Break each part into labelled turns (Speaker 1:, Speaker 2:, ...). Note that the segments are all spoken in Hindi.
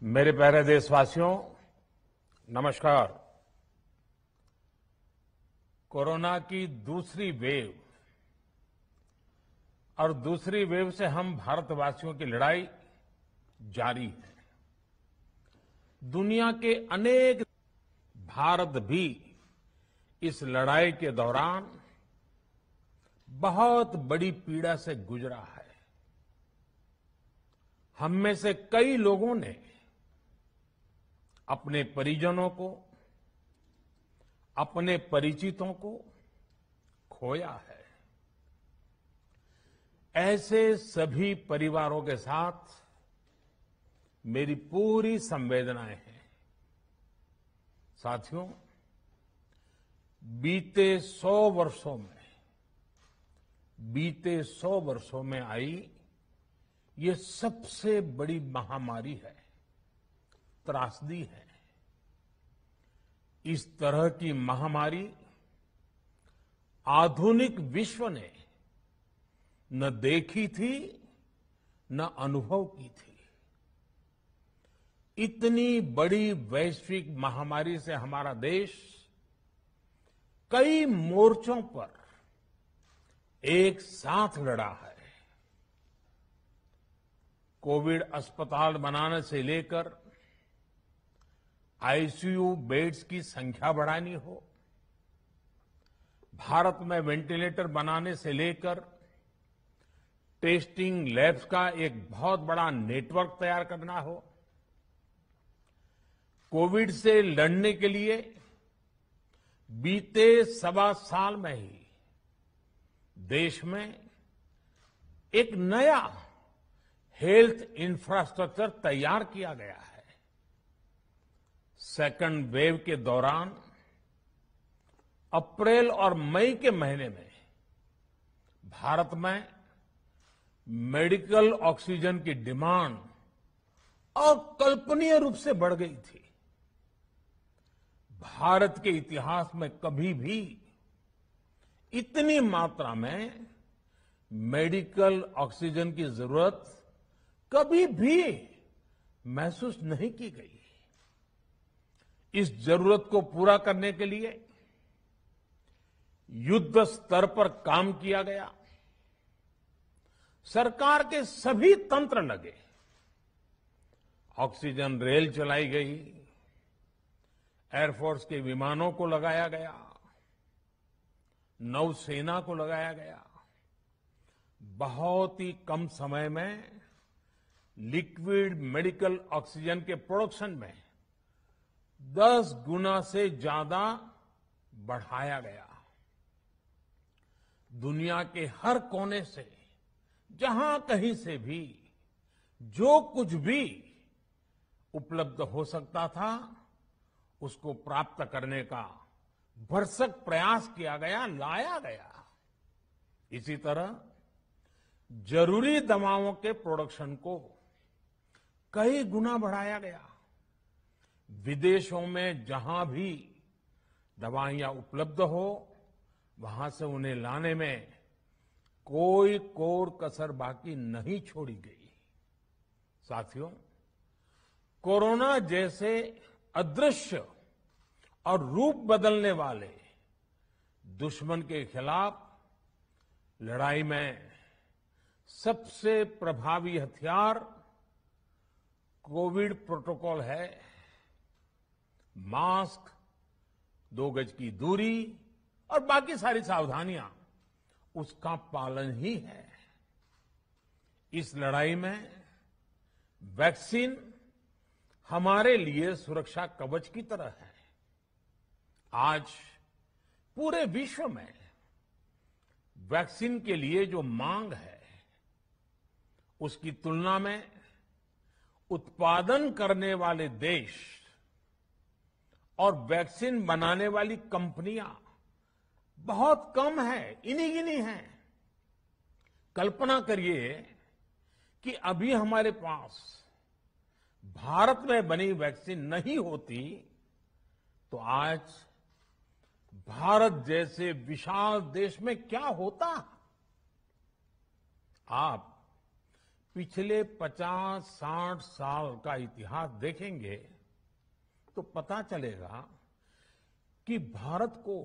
Speaker 1: मेरे प्यारे देशवासियों, नमस्कार। कोरोना की दूसरी वेव और दूसरी वेव से हम भारतवासियों की लड़ाई जारी है। दुनिया के अनेक भारत भी इस लड़ाई के दौरान बहुत बड़ी पीड़ा से गुजरा है। हम में से कई लोगों ने अपने परिजनों को, अपने परिचितों को खोया है। ऐसे सभी परिवारों के साथ मेरी पूरी संवेदनाएं हैं। साथियों, बीते 100 वर्षों में आई ये सबसे बड़ी महामारी है, त्रासदी है। इस तरह की महामारी आधुनिक विश्व ने न देखी थी, न अनुभव की थी। इतनी बड़ी वैश्विक महामारी से हमारा देश कई मोर्चों पर एक साथ लड़ा है। कोविड अस्पताल बनाने से लेकर आईसीयू बेड्स की संख्या बढ़ानी हो, भारत में वेंटिलेटर बनाने से लेकर टेस्टिंग लैब्स का एक बहुत बड़ा नेटवर्क तैयार करना हो, कोविड से लड़ने के लिए बीते 1.25 साल में ही देश में एक नया हेल्थ इंफ्रास्ट्रक्चर तैयार किया गया है। सेकंड वेव के दौरान अप्रैल और मई के महीने में भारत में मेडिकल ऑक्सीजन की डिमांड अकल्पनीय रूप से बढ़ गई थी। भारत के इतिहास में कभी भी इतनी मात्रा में मेडिकल ऑक्सीजन की जरूरत कभी भी महसूस नहीं की गई। इस जरूरत को पूरा करने के लिए युद्ध स्तर पर काम किया गया। सरकार के सभी तंत्र लगे। ऑक्सीजन रेल चलाई गई, एयरफोर्स के विमानों को लगाया गया, नौसेना को लगाया गया। बहुत ही कम समय में लिक्विड मेडिकल ऑक्सीजन के प्रोडक्शन में 10 गुना से ज्यादा बढ़ाया गया। दुनिया के हर कोने से, जहां कहीं से भी जो कुछ भी उपलब्ध हो सकता था, उसको प्राप्त करने का भरसक प्रयास किया गया, लाया गया। इसी तरह जरूरी दवाओं के प्रोडक्शन को कई गुना बढ़ाया गया। विदेशों में जहां भी दवाइयां उपलब्ध हो, वहां से उन्हें लाने में कोई कोर कसर बाकी नहीं छोड़ी गई। साथियों, कोरोना जैसे अदृश्य और रूप बदलने वाले दुश्मन के खिलाफ लड़ाई में सबसे प्रभावी हथियार कोविड प्रोटोकॉल है। मास्क, 2 गज की दूरी और बाकी सारी सावधानियां, उसका पालन ही है। इस लड़ाई में वैक्सीन हमारे लिए सुरक्षा कवच की तरह है। आज पूरे विश्व में वैक्सीन के लिए जो मांग है, उसकी तुलना में उत्पादन करने वाले देश और वैक्सीन बनाने वाली कंपनियां बहुत कम है, इन्हीं गिनी हैं। कल्पना करिए कि अभी हमारे पास भारत में बनी वैक्सीन नहीं होती तो आज भारत जैसे विशाल देश में क्या होता। आप पिछले 50-60 साल का इतिहास देखेंगे तो पता चलेगा कि भारत को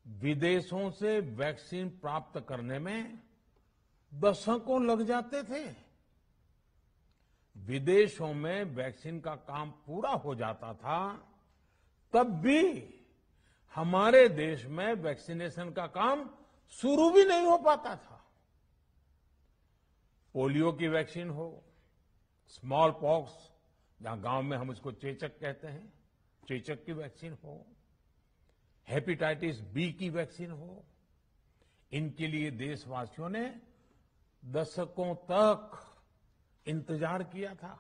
Speaker 1: विदेशों से वैक्सीन प्राप्त करने में दशकों लग जाते थे। विदेशों में वैक्सीन का काम पूरा हो जाता था, तब भी हमारे देश में वैक्सीनेशन का काम शुरू भी नहीं हो पाता था। पोलियो की वैक्सीन हो, स्मॉल पॉक्स, जहां गांव में हम उसको चेचक कहते हैं, चेचक की वैक्सीन हो, हेपेटाइटिस बी की वैक्सीन हो, इनके लिए देशवासियों ने दशकों तक इंतजार किया था।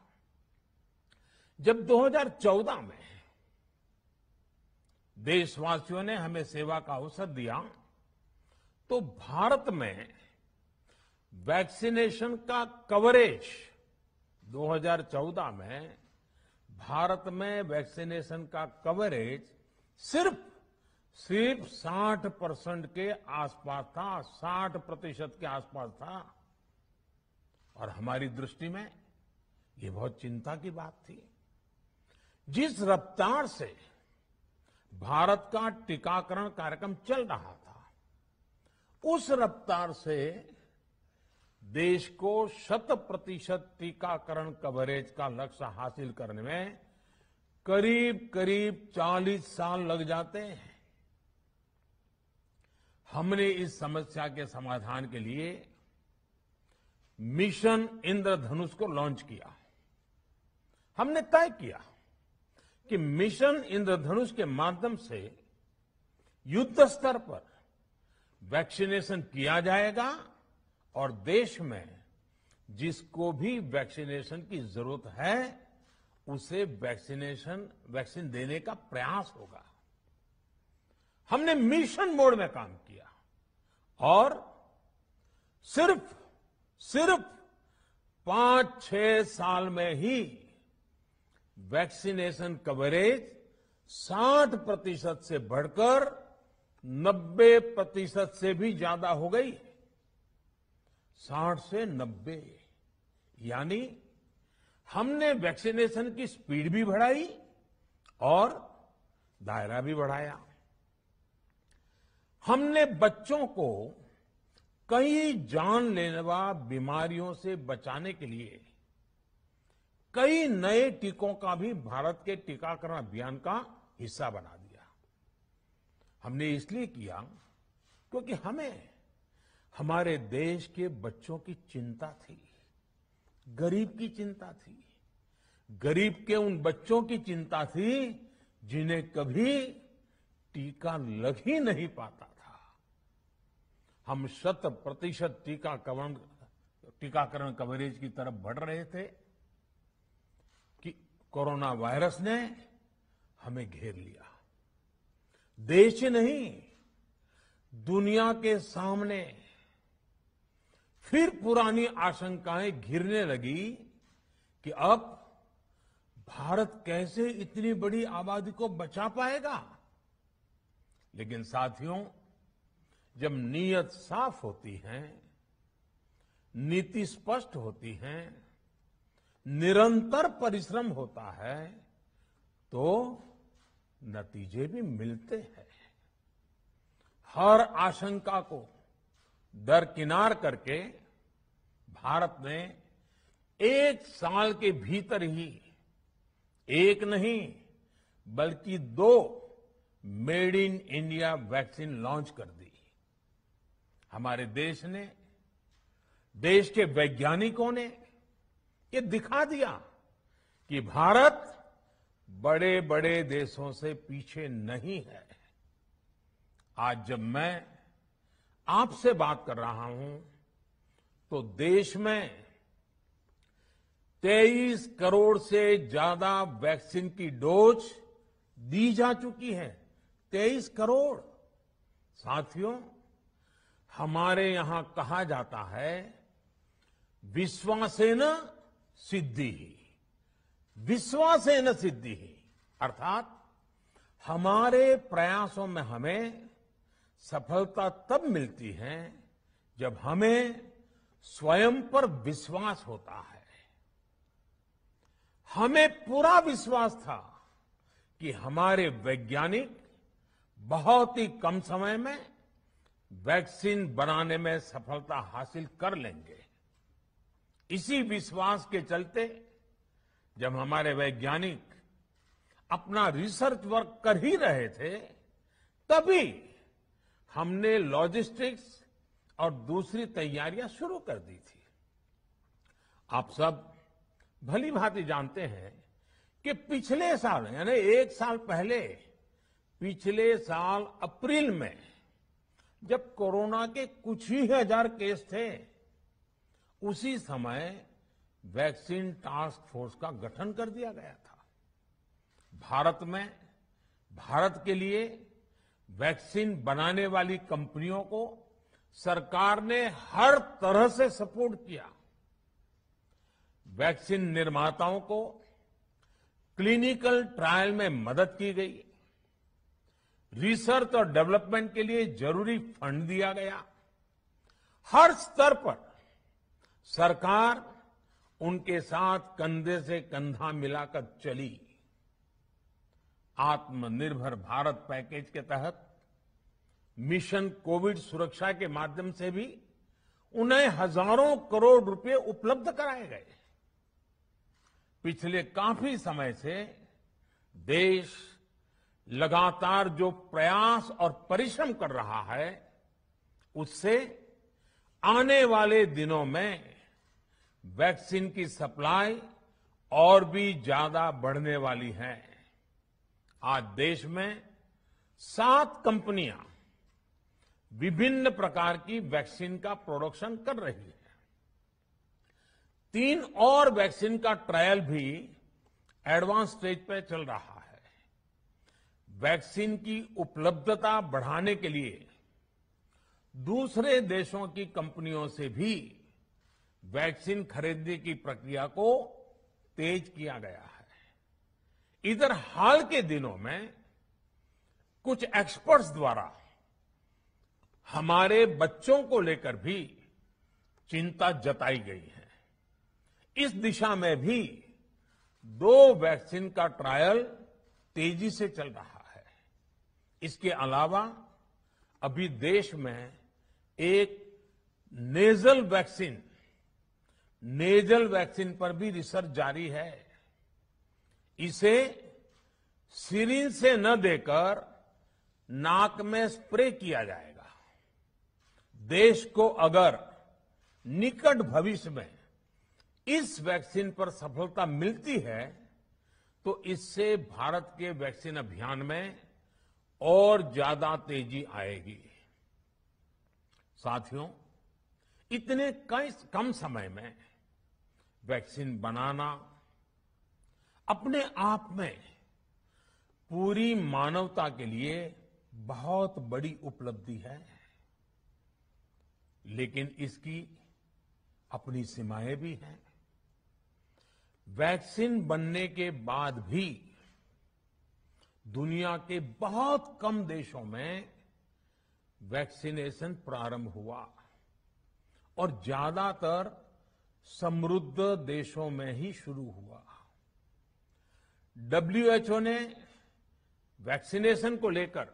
Speaker 1: जब 2014 में देशवासियों ने हमें सेवा का अवसर दिया, तो भारत में वैक्सीनेशन का कवरेज 2014 में भारत में वैक्सीनेशन का कवरेज सिर्फ 60% के आसपास था, 60% के आसपास था। और हमारी दृष्टि में ये बहुत चिंता की बात थी। जिस रफ्तार से भारत का टीकाकरण कार्यक्रम चल रहा था, उस रफ्तार से देश को 100% टीकाकरण कवरेज का लक्ष्य हासिल करने में करीब करीब 40 साल लग जाते हैं। हमने इस समस्या के समाधान के लिए मिशन इंद्रधनुष को लॉन्च किया। हमने तय किया कि मिशन इंद्रधनुष के माध्यम से युद्ध स्तर पर वैक्सीनेशन किया जाएगा और देश में जिसको भी वैक्सीनेशन की जरूरत है उसे वैक्सीन देने का प्रयास होगा। हमने मिशन मोड में काम किया और सिर्फ 5-6 साल में ही वैक्सीनेशन कवरेज 60% से बढ़कर 90% से भी ज्यादा हो गई। 60 से 90, यानी हमने वैक्सीनेशन की स्पीड भी बढ़ाई और दायरा भी बढ़ाया। हमने बच्चों को कई जानलेवा बीमारियों से बचाने के लिए कई नए टीकों का भी भारत के टीकाकरण अभियान का हिस्सा बना दिया। हमने इसलिए किया क्योंकि हमें हमारे देश के बच्चों की चिंता थी, गरीब की चिंता थी, गरीब के उन बच्चों की चिंता थी जिन्हें कभी टीका लग ही नहीं पाता था। हम 100% टीकाकरण कवरेज की तरफ बढ़ रहे थे कि कोरोना वायरस ने हमें घेर लिया। देश ही नहीं, दुनिया के सामने फिर पुरानी आशंकाएं घिरने लगी कि अब भारत कैसे इतनी बड़ी आबादी को बचा पाएगा। लेकिन साथियों, जब नीयत साफ होती है, नीति स्पष्ट होती है, निरंतर परिश्रम होता है, तो नतीजे भी मिलते हैं। हर आशंका को दरकिनार करके भारत ने 1 साल के भीतर ही एक नहीं बल्कि 2 made in India vaccine launch कर दी। हमारे देश ने, देश के वैज्ञानिकों ने ये दिखा दिया कि भारत बड़े बड़े देशों से पीछे नहीं है। आज जब मैं आपसे बात कर रहा हूं तो देश में 23 करोड़ से ज्यादा वैक्सीन की डोज दी जा चुकी है। 23 करोड़। साथियों, हमारे यहां कहा जाता है, विश्वासेन सिद्धिः, विश्वासेन सिद्धिः, अर्थात हमारे प्रयासों में हमें सफलता तब मिलती है जब हमें स्वयं पर विश्वास होता है। हमें पूरा विश्वास था कि हमारे वैज्ञानिक बहुत ही कम समय में वैक्सीन बनाने में सफलता हासिल कर लेंगे। इसी विश्वास के चलते जब हमारे वैज्ञानिक अपना रिसर्च वर्क कर ही रहे थे, तभी हमने लॉजिस्टिक्स और दूसरी तैयारियां शुरू कर दी थी। आप सब भली भांति जानते हैं कि पिछले साल यानी 1 साल पहले, पिछले साल अप्रैल में जब कोरोना के कुछ ही हजार केस थे, उसी समय वैक्सीन टास्क फोर्स का गठन कर दिया गया था। भारत के लिए वैक्सीन बनाने वाली कंपनियों को सरकार ने हर तरह से सपोर्ट किया। वैक्सीन निर्माताओं को क्लिनिकल ट्रायल में मदद की गई। रिसर्च और डेवलपमेंट के लिए जरूरी फंड दिया गया। हर स्तर पर सरकार उनके साथ कंधे से कंधा मिलाकर चली। आत्मनिर्भर भारत पैकेज के तहत मिशन कोविड सुरक्षा के माध्यम से भी उन्हें हजारों करोड़ रुपए उपलब्ध कराए गए। पिछले काफी समय से देश लगातार जो प्रयास और परिश्रम कर रहा है, उससे आने वाले दिनों में वैक्सीन की सप्लाई और भी ज्यादा बढ़ने वाली है। आज देश में 7 कंपनियां विभिन्न प्रकार की वैक्सीन का प्रोडक्शन कर रही है। 3 और वैक्सीन का ट्रायल भी एडवांस स्टेज पर चल रहा है। वैक्सीन की उपलब्धता बढ़ाने के लिए दूसरे देशों की कंपनियों से भी वैक्सीन खरीदने की प्रक्रिया को तेज किया गया है। इधर हाल के दिनों में कुछ एक्सपर्ट्स द्वारा हमारे बच्चों को लेकर भी चिंता जताई गई है। इस दिशा में भी 2 वैक्सीन का ट्रायल तेजी से चल रहा है। इसके अलावा अभी देश में एक नेजल वैक्सीन पर भी रिसर्च जारी है। इसे सिरिंज से न देकर नाक में स्प्रे किया जाएगा। देश को अगर निकट भविष्य में इस वैक्सीन पर सफलता मिलती है, तो इससे भारत के वैक्सीन अभियान में और ज्यादा तेजी आएगी। साथियों, इतने कम समय में वैक्सीन बनाना अपने आप में पूरी मानवता के लिए बहुत बड़ी उपलब्धि है, लेकिन इसकी अपनी सीमाएं भी हैं। वैक्सीन बनने के बाद भी दुनिया के बहुत कम देशों में वैक्सीनेशन प्रारंभ हुआ और ज्यादातर समृद्ध देशों में ही शुरू हुआ। WHO ने वैक्सीनेशन को लेकर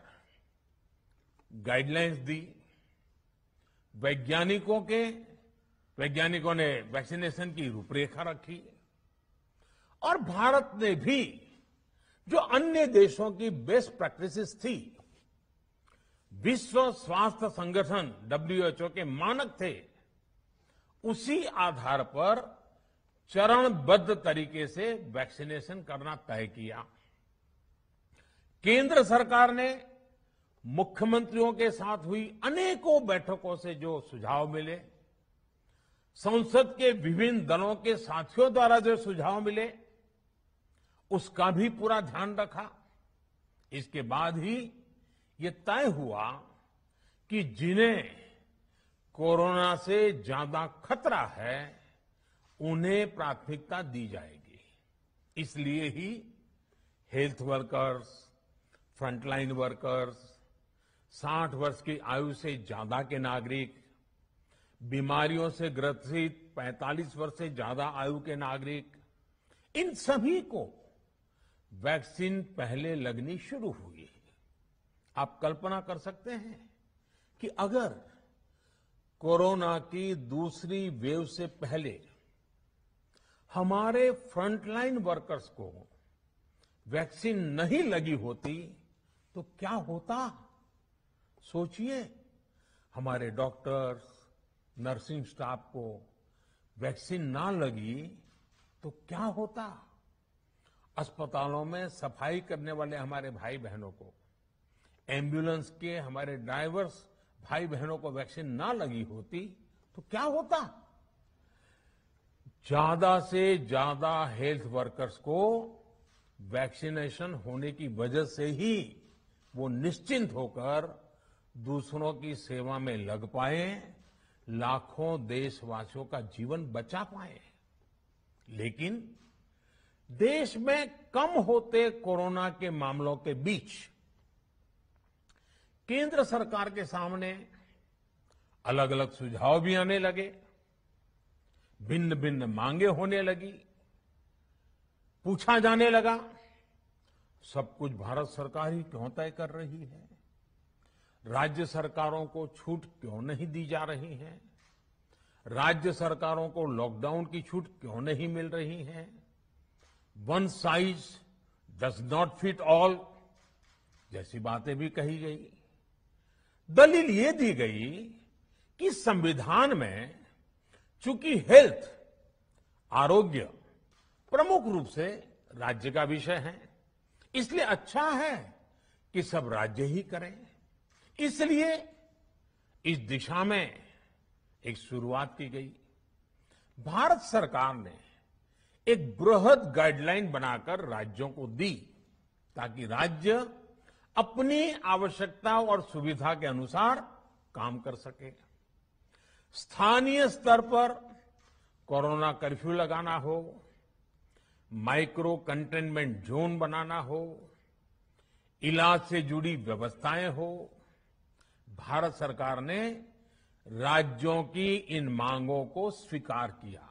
Speaker 1: गाइडलाइंस दी। वैज्ञानिकों ने वैक्सीनेशन की रूपरेखा रखी और भारत ने भी जो अन्य देशों की बेस्ट प्रैक्टिसेस थी, विश्व स्वास्थ्य संगठन WHO के मानक थे, उसी आधार पर चरणबद्ध तरीके से वैक्सीनेशन करना तय किया। केंद्र सरकार ने मुख्यमंत्रियों के साथ हुई अनेकों बैठकों से जो सुझाव मिले, संसद के विभिन्न दलों के साथियों द्वारा जो सुझाव मिले, उसका भी पूरा ध्यान रखा। इसके बाद ही ये तय हुआ कि जिन्हें कोरोना से ज्यादा खतरा है, उन्हें प्राथमिकता दी जाएगी। इसलिए ही हेल्थ वर्कर्स, फ्रंटलाइन वर्कर्स, 60 वर्ष की आयु से ज्यादा के नागरिक, बीमारियों से ग्रसित 45 वर्ष से ज्यादा आयु के नागरिक, इन सभी को वैक्सीन पहले लगनी शुरू हुई है। आप कल्पना कर सकते हैं कि अगर कोरोना की दूसरी वेव से पहले हमारे फ्रंटलाइन वर्कर्स को वैक्सीन नहीं लगी होती तो क्या होता? सोचिए, हमारे डॉक्टर्स, नर्सिंग स्टाफ को वैक्सीन ना लगी तो क्या होता? अस्पतालों में सफाई करने वाले हमारे भाई बहनों को, एम्बुलेंस के हमारे ड्राइवर्स भाई बहनों को वैक्सीन ना लगी होती तो क्या होता? ज्यादा से ज्यादा हेल्थ वर्कर्स को वैक्सीनेशन होने की वजह से ही वो निश्चिंत होकर दूसरों की सेवा में लग पाए, लाखों देशवासियों का जीवन बचा पाए। लेकिन देश में कम होते कोरोना के मामलों के बीच केंद्र सरकार के सामने अलग अलग सुझाव भी आने लगे, भिन्न भिन्न मांगे होने लगी, पूछा जाने लगा, सब कुछ भारत सरकार ही क्यों तय कर रही है? राज्य सरकारों को छूट क्यों नहीं दी जा रही है? राज्य सरकारों को लॉकडाउन की छूट क्यों नहीं मिल रही है? One size does not fit all जैसी बातें भी कही गई। दलील ये दी गई कि संविधान में चूंकि हेल्थ, आरोग्य प्रमुख रूप से राज्य का विषय है, इसलिए अच्छा है कि सब राज्य ही करें। इसलिए इस दिशा में एक शुरुआत की गई। भारत सरकार ने एक बृहद गाइडलाइन बनाकर राज्यों को दी ताकि राज्य अपनी आवश्यकता और सुविधा के अनुसार काम कर सके। स्थानीय स्तर पर कोरोना कर्फ्यू लगाना हो, माइक्रो कंटेनमेंट जोन बनाना हो, इलाज से जुड़ी व्यवस्थाएं हो, भारत सरकार ने राज्यों की इन मांगों को स्वीकार किया।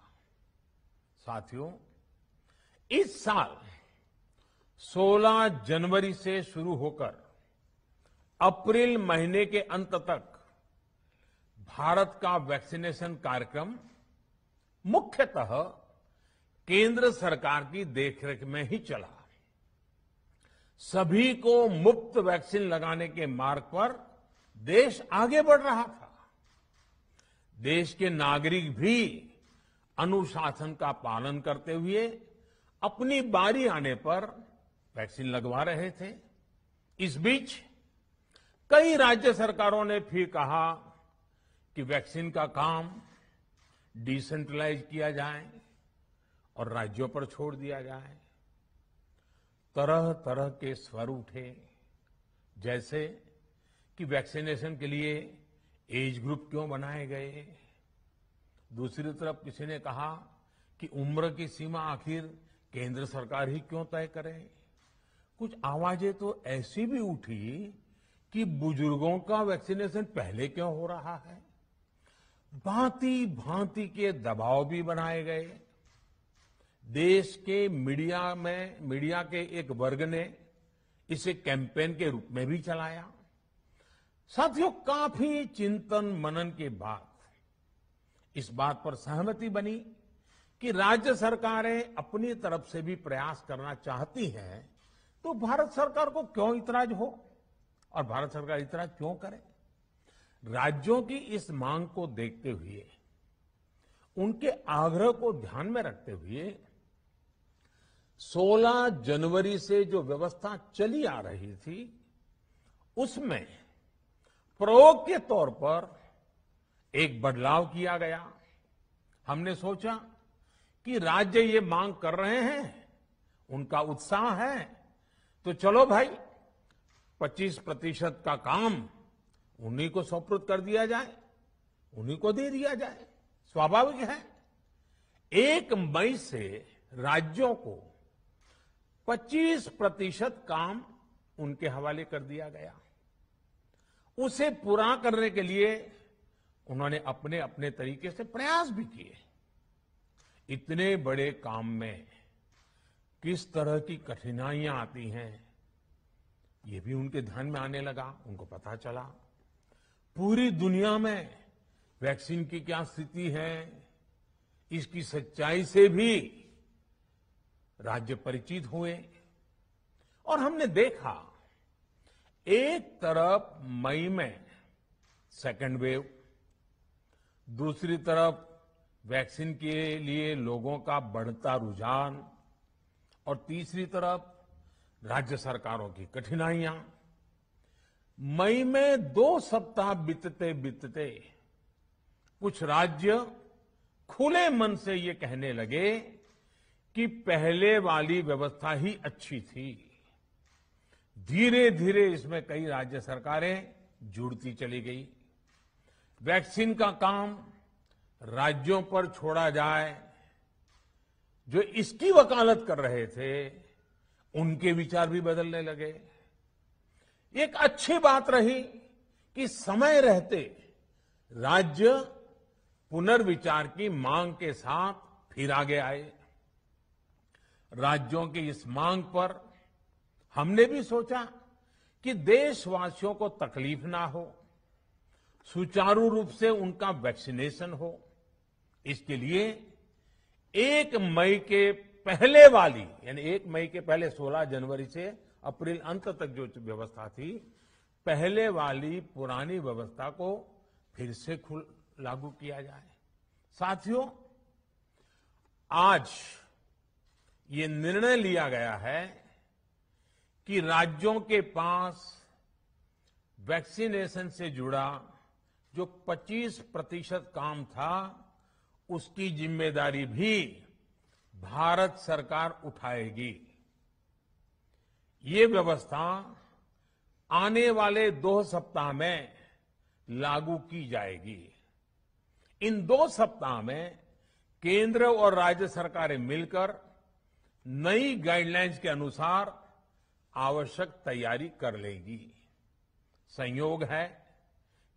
Speaker 1: साथियों, इस साल 16 जनवरी से शुरू होकर अप्रैल महीने के अंत तक भारत का वैक्सीनेशन कार्यक्रम मुख्यतः केंद्र सरकार की देखरेख में ही चला। सभी को मुफ्त वैक्सीन लगाने के मार्ग पर देश आगे बढ़ रहा था। देश के नागरिक भी अनुशासन का पालन करते हुए अपनी बारी आने पर वैक्सीन लगवा रहे थे। इस बीच कई राज्य सरकारों ने फिर कहा कि वैक्सीन का काम डिसेंट्रलाइज किया जाए और राज्यों पर छोड़ दिया जाए। तरह तरह के स्वर उठे, जैसे कि वैक्सीनेशन के लिए एज ग्रुप क्यों बनाए गए। दूसरी तरफ किसी ने कहा कि उम्र की सीमा आखिर केंद्र सरकार ही क्यों तय करे। कुछ आवाजें तो ऐसी भी उठी कि बुजुर्गों का वैक्सीनेशन पहले क्यों हो रहा है। भांति भांति के दबाव भी बनाए गए। देश के मीडिया के एक वर्ग ने इसे कैंपेन के रूप में भी चलाया। साथियों, काफी चिंतन मनन के बाद इस बात पर सहमति बनी कि राज्य सरकारें अपनी तरफ से भी प्रयास करना चाहती हैं, तो भारत सरकार को क्यों इतराज हो और भारत सरकार इतराज क्यों करे। राज्यों की इस मांग को देखते हुए, उनके आग्रह को ध्यान में रखते हुए 16 जनवरी से जो व्यवस्था चली आ रही थी, उसमें प्रयोग के तौर पर एक बदलाव किया गया। हमने सोचा कि राज्य ये मांग कर रहे हैं, उनका उत्साह है, तो चलो भाई 25% का काम उन्हीं को सुपुर्द कर दिया जाए, उन्हीं को दे दिया जाए। स्वाभाविक है 1 मई से राज्यों को 25% काम उनके हवाले कर दिया गया। उसे पूरा करने के लिए उन्होंने अपने अपने तरीके से प्रयास भी किए। इतने बड़े काम में किस तरह की कठिनाइयां आती हैं, ये भी उनके ध्यान में आने लगा। उनको पता चला पूरी दुनिया में वैक्सीन की क्या स्थिति है, इसकी सच्चाई से भी राज्य परिचित हुए। और हमने देखा, एक तरफ मई में सेकेंड वेव, दूसरी तरफ वैक्सीन के लिए लोगों का बढ़ता रुझान, और तीसरी तरफ राज्य सरकारों की कठिनाइयां। मई में 2 सप्ताह बीतते बीतते कुछ राज्य खुले मन से ये कहने लगे कि पहले वाली व्यवस्था ही अच्छी थी। धीरे धीरे इसमें कई राज्य सरकारें जुड़ती चली गई। वैक्सीन का काम राज्यों पर छोड़ा जाए, जो इसकी वकालत कर रहे थे उनके विचार भी बदलने लगे। एक अच्छी बात रही कि समय रहते राज्य पुनर्विचार की मांग के साथ फिर आगे आए। राज्यों की इस मांग पर हमने भी सोचा कि देशवासियों को तकलीफ ना हो, सुचारू रूप से उनका वैक्सीनेशन हो। इसके लिए 1 मई के पहले वाली, यानी 1 मई के पहले 16 जनवरी से अप्रैल अंत तक जो व्यवस्था थी, पहले वाली पुरानी व्यवस्था को फिर से लागू किया जाए। साथियों, आज ये निर्णय लिया गया है कि राज्यों के पास वैक्सीनेशन से जुड़ा जो 25% काम था, उसकी जिम्मेदारी भी भारत सरकार उठाएगी। ये व्यवस्था आने वाले 2 सप्ताह में लागू की जाएगी। इन 2 सप्ताह में केंद्र और राज्य सरकारें मिलकर नई गाइडलाइंस के अनुसार आवश्यक तैयारी कर लेगी। संयोग है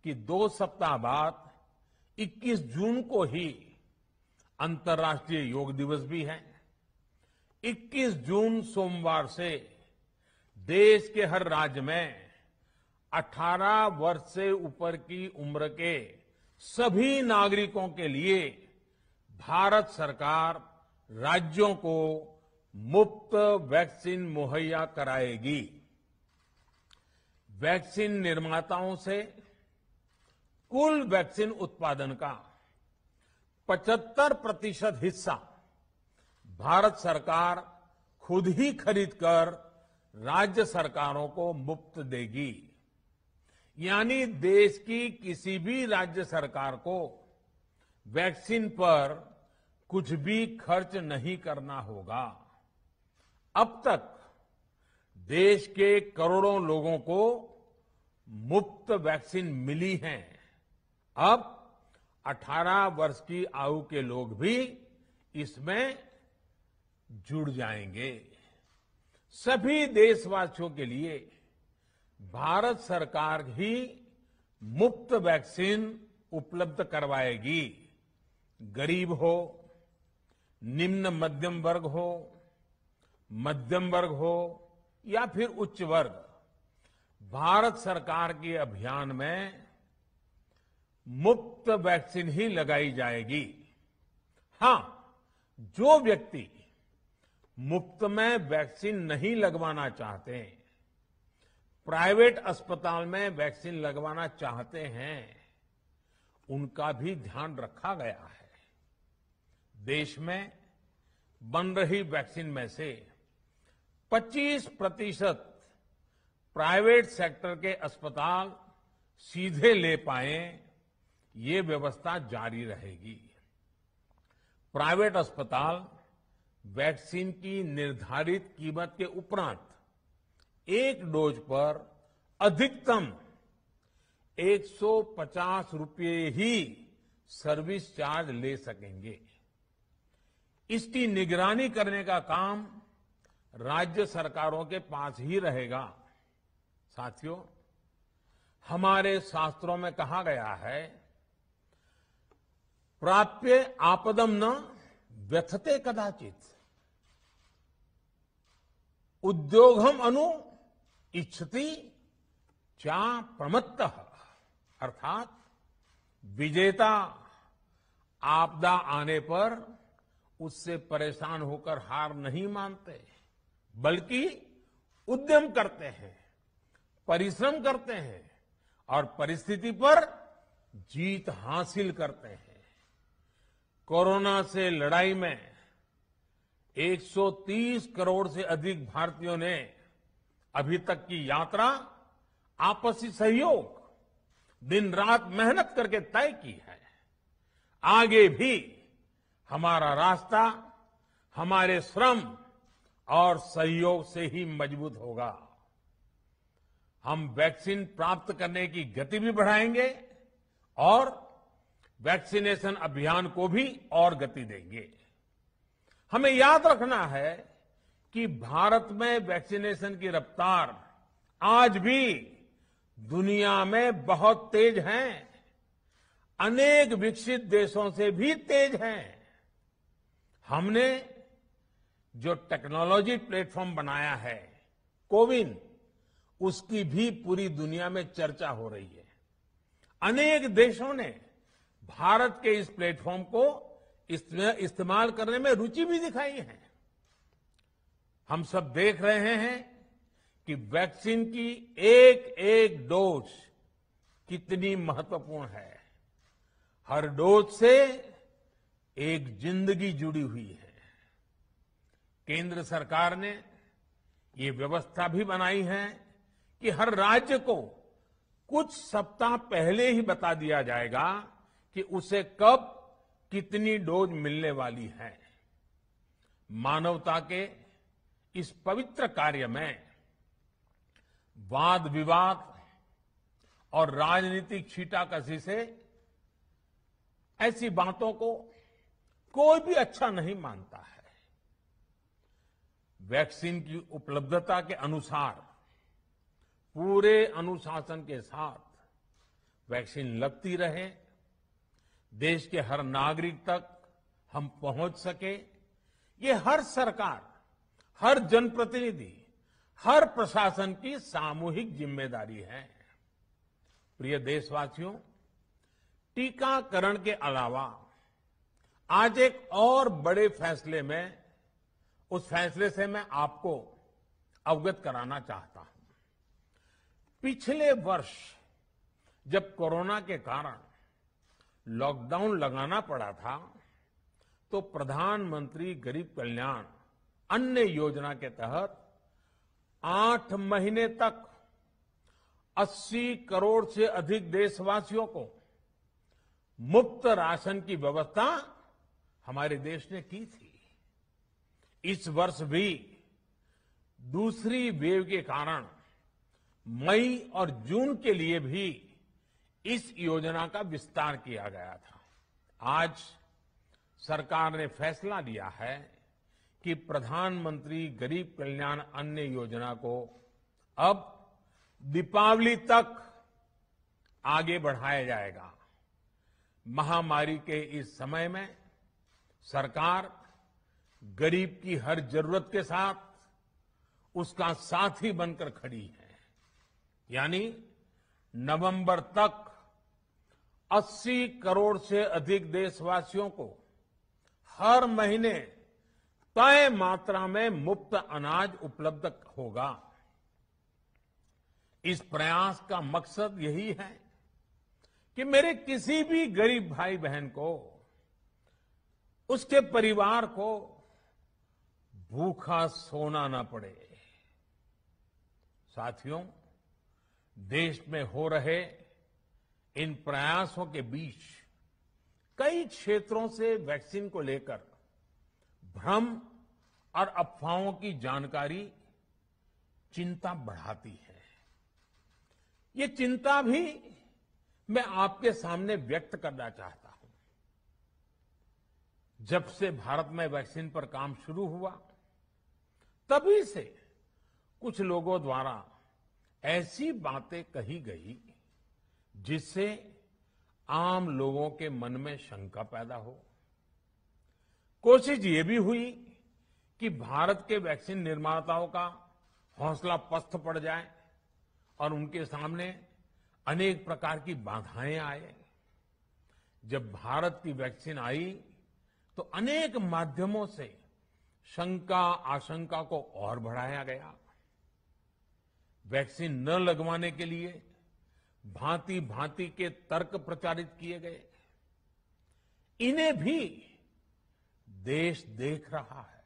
Speaker 1: कि 2 सप्ताह बाद 21 जून को ही अंतर्राष्ट्रीय योग दिवस भी है। 21 जून सोमवार से देश के हर राज्य में 18 वर्ष से ऊपर की उम्र के सभी नागरिकों के लिए भारत सरकार राज्यों को मुफ्त वैक्सीन मुहैया कराएगी। वैक्सीन निर्माताओं से कुल वैक्सीन उत्पादन का 75% हिस्सा भारत सरकार खुद ही खरीदकर राज्य सरकारों को मुफ्त देगी। यानी देश की किसी भी राज्य सरकार को वैक्सीन पर कुछ भी खर्च नहीं करना होगा। अब तक देश के करोड़ों लोगों को मुफ्त वैक्सीन मिली है। अब 18 वर्ष की आयु के लोग भी इसमें जुड़ जाएंगे। सभी देशवासियों के लिए भारत सरकार ही मुफ्त वैक्सीन उपलब्ध करवाएगी। गरीब हो, निम्न मध्यम वर्ग हो, मध्यम वर्ग हो या फिर उच्च वर्ग, भारत सरकार के अभियान में मुफ्त वैक्सीन ही लगाई जाएगी। हां, जो व्यक्ति मुफ्त में वैक्सीन नहीं लगवाना चाहते, प्राइवेट अस्पताल में वैक्सीन लगवाना चाहते हैं, उनका भी ध्यान रखा गया है। देश में बन रही वैक्सीन में से 25% प्राइवेट सेक्टर के अस्पताल सीधे ले पाए, ये व्यवस्था जारी रहेगी। प्राइवेट अस्पताल वैक्सीन की निर्धारित कीमत के उपरांत एक डोज पर अधिकतम 150 रुपये ही सर्विस चार्ज ले सकेंगे। इसकी निगरानी करने का काम राज्य सरकारों के पास ही रहेगा। साथियों, हमारे शास्त्रों में कहा गया है प्राप्य आपदम न व्यथते कदाचित, उद्योगम अनु इच्छति चा प्रमत्तः। अर्थात विजेता आपदा आने पर उससे परेशान होकर हार नहीं मानते, बल्कि उद्यम करते हैं, परिश्रम करते हैं और परिस्थिति पर जीत हासिल करते हैं। कोरोना से लड़ाई में 130 करोड़ से अधिक भारतीयों ने अभी तक की यात्रा आपसी सहयोग, दिन रात मेहनत करके तय की है। आगे भी हमारा रास्ता हमारे श्रम और सहयोग से ही मजबूत होगा। हम वैक्सीन प्राप्त करने की गति भी बढ़ाएंगे और वैक्सीनेशन अभियान को भी और गति देंगे। हमें याद रखना है कि भारत में वैक्सीनेशन की रफ्तार आज भी दुनिया में बहुत तेज है, अनेक विकसित देशों से भी तेज है। हमने जो टेक्नोलॉजी प्लेटफॉर्म बनाया है कोविन, उसकी भी पूरी दुनिया में चर्चा हो रही है। अनेक देशों ने भारत के इस प्लेटफॉर्म को इस्तेमाल करने में रुचि भी दिखाई है। हम सब देख रहे हैं कि वैक्सीन की एक एक डोज कितनी महत्वपूर्ण है। हर डोज से एक जिंदगी जुड़ी हुई है। केंद्र सरकार ने ये व्यवस्था भी बनाई है कि हर राज्य को कुछ सप्ताह पहले ही बता दिया जाएगा कि उसे कब कितनी डोज मिलने वाली है। मानवता के इस पवित्र कार्य में वाद विवाद और राजनीतिक छींटाकशी से ऐसी बातों को कोई भी अच्छा नहीं मानता है। वैक्सीन की उपलब्धता के अनुसार पूरे अनुशासन के साथ वैक्सीन लगती रहे, देश के हर नागरिक तक हम पहुंच सके, ये हर सरकार, हर जनप्रतिनिधि, हर प्रशासन की सामूहिक जिम्मेदारी है। प्रिय देशवासियों, टीकाकरण के अलावा आज एक और बड़े फैसले में, उस फैसले से मैं आपको अवगत कराना चाहता हूं। पिछले वर्ष जब कोरोना के कारण लॉकडाउन लगाना पड़ा था, तो प्रधानमंत्री गरीब कल्याण अन्न योजना के तहत 8 महीने तक 80 करोड़ से अधिक देशवासियों को मुफ्त राशन की व्यवस्था हमारे देश ने की थी। इस वर्ष भी दूसरी वेव के कारण मई और जून के लिए भी इस योजना का विस्तार किया गया था। आज सरकार ने फैसला लिया है कि प्रधानमंत्री गरीब कल्याण अन्न योजना को अब दीपावली तक आगे बढ़ाया जाएगा। महामारी के इस समय में सरकार गरीब की हर जरूरत के साथ उसका साथी बनकर खड़ी है। यानी नवंबर तक 80 करोड़ से अधिक देशवासियों को हर महीने तय मात्रा में मुफ्त अनाज उपलब्ध होगा। इस प्रयास का मकसद यही है कि मेरे किसी भी गरीब भाई बहन को, उसके परिवार को भूखा सोना ना पड़े। साथियों, देश में हो रहे इन प्रयासों के बीच कई क्षेत्रों से वैक्सीन को लेकर भ्रम और अफवाहों की जानकारी चिंता बढ़ाती है। ये चिंता भी मैं आपके सामने व्यक्त करना चाहता हूं। जब से भारत में वैक्सीन पर काम शुरू हुआ, तभी से कुछ लोगों द्वारा ऐसी बातें कही गई जिससे आम लोगों के मन में शंका पैदा हो। कोशिश ये भी हुई कि भारत के वैक्सीन निर्माताओं का हौसला पस्त पड़ जाए और उनके सामने अनेक प्रकार की बाधाएं आए। जब भारत की वैक्सीन आई तो अनेक माध्यमों से शंका आशंका को और बढ़ाया गया। वैक्सीन न लगवाने के लिए भांति भांति के तर्क प्रचारित किए गए। इन्हें भी देश देख रहा है।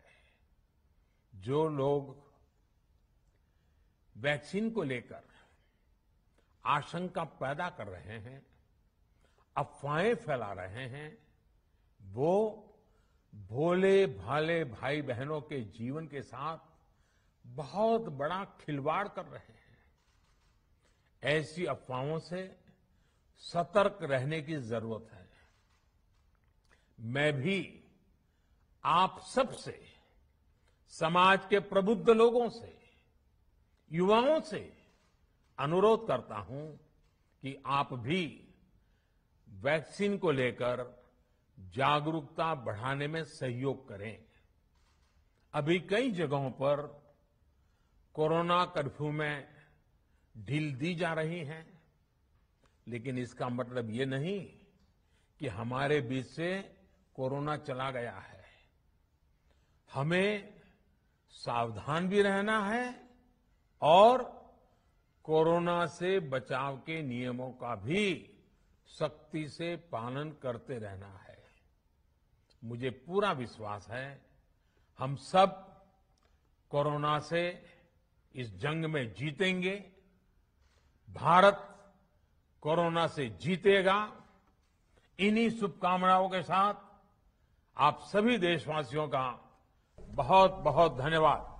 Speaker 1: जो लोग वैक्सीन को लेकर आशंका पैदा कर रहे हैं, अफवाहें फैला रहे हैं, वो भोले भाले भाई बहनों के जीवन के साथ बहुत बड़ा खिलवाड़ कर रहे हैं। ऐसी अफवाहों से सतर्क रहने की जरूरत है। मैं भी आप सबसे, समाज के प्रबुद्ध लोगों से, युवाओं से अनुरोध करता हूं कि आप भी वैक्सीन को लेकर जागरूकता बढ़ाने में सहयोग करें। अभी कई जगहों पर कोरोना कर्फ्यू में ढील दी जा रही है, लेकिन इसका मतलब ये नहीं कि हमारे बीच से कोरोना चला गया है। हमें सावधान भी रहना है और कोरोना से बचाव के नियमों का भी सख्ती से पालन करते रहना है। मुझे पूरा विश्वास है हम सब कोरोना से इस जंग में जीतेंगे। भारत कोरोना से जीतेगा। इन्हीं शुभकामनाओं के साथ आप सभी देशवासियों का बहुत बहुत धन्यवाद।